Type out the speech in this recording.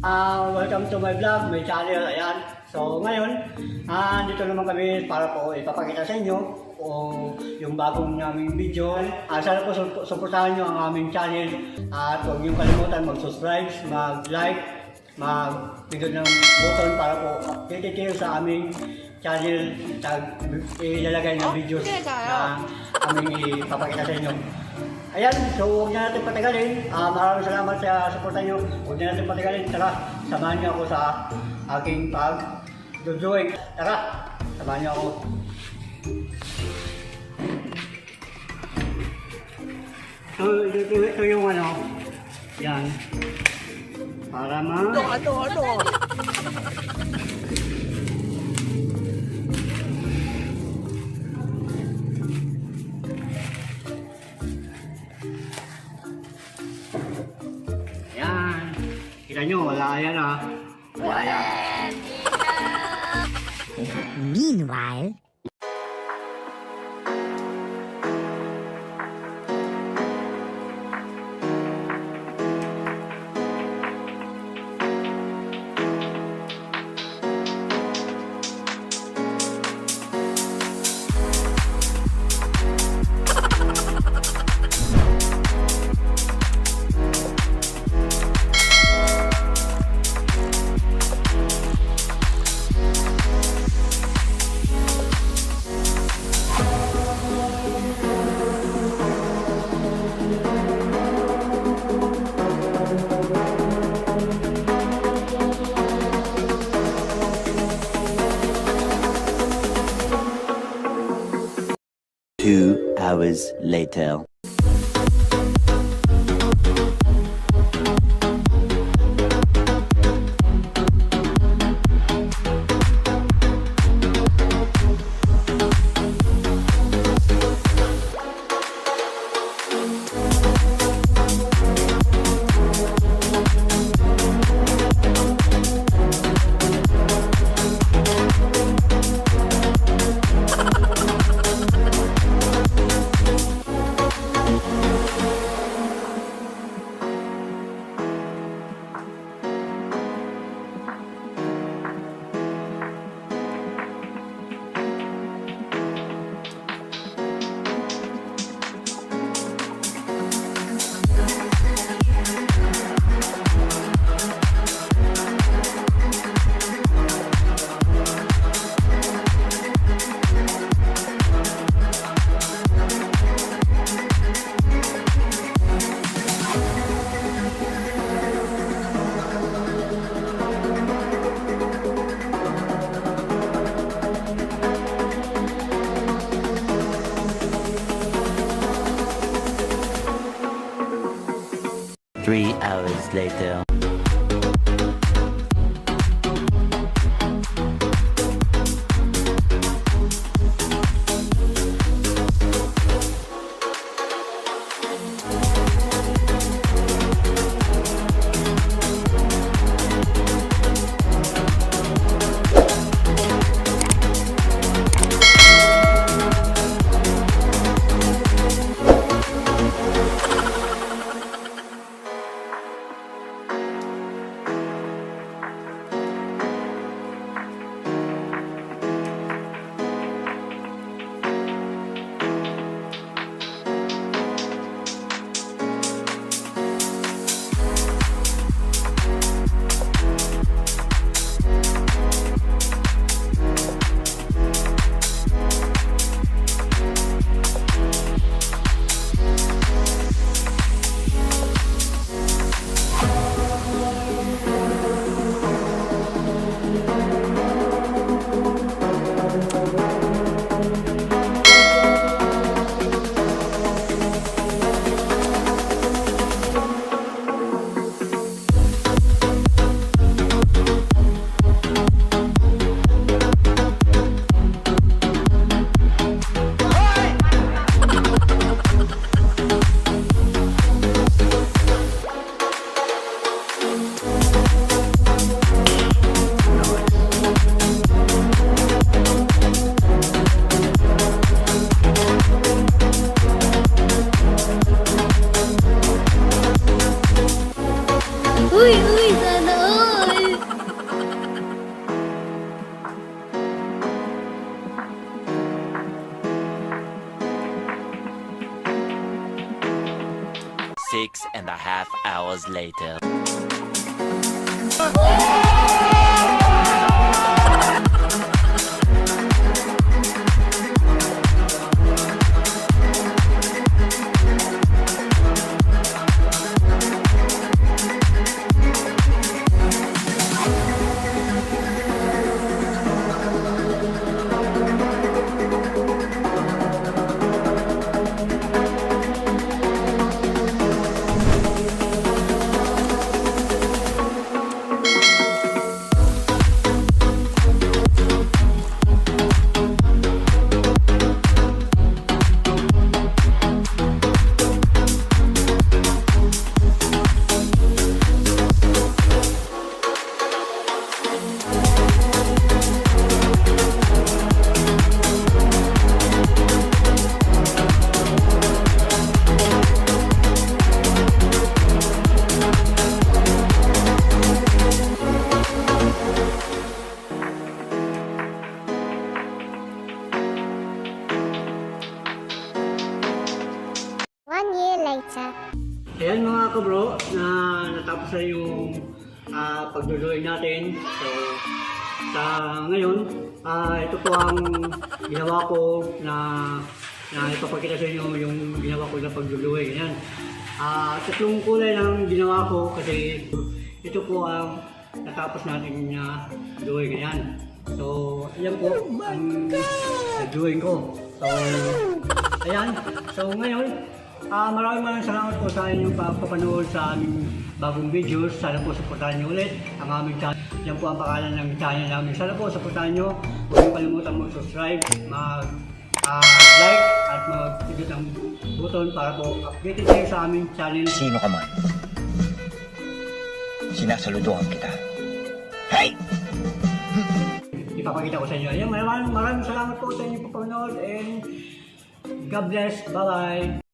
Welcome to my vlog, my channel, ayan. So ngayon, dito naman kami para po ipapakita sa inyo yung bagong naming video. Sana po suportahan nyo ang aming channel at huwag nyo kalimutan mag-subscribe, mag-like, mag-pindot ng button para po updated kayo sa aming channel at ilalagay ng videos na aming ipapakita sa inyo. Ayan, so huwag na natin patagalin. Maraming salamat sa suporta nyo. Huwag na natin patagalin. Tara, samahan niyo ako sa aking pag-duduyog. Tara, samahan niyo ako. So, ito yung ano. Yan. Para Ano? Ayan. Kita nyo, wala yan Wala yan. Meanwhile, Two hours later. Three hours later. natapos na yung pagdudrawing natin. So, sa ngayon, ito po ang ginawa ko na ipapakita sa inyo yung ginawa ko na pagdudrawing. Ayan. Tatlong kulay lang ginawa ko kasi ito po ang natapos natin na drawing. Ayan. So, ayan po ang drawing ko. So, ayan. So, ngayon, maraming salamat po sa inyong pagpapanood sa aming bagong videos. Sana po supportahan niyo ulit ang aming channel. Yan po ang pangalan ng channel namin. Sana po supportahan niyo. Huwag niyo kalimutan mag-subscribe, mag-like at mag-hit ang button para po updated kayo sa aming channel. Sino ka man, sinasaluduhan kita. Hey! Ipapakita ko sa inyo. Ayan, maraming salamat po sa inyong pagpapanood and God bless. Bye-bye.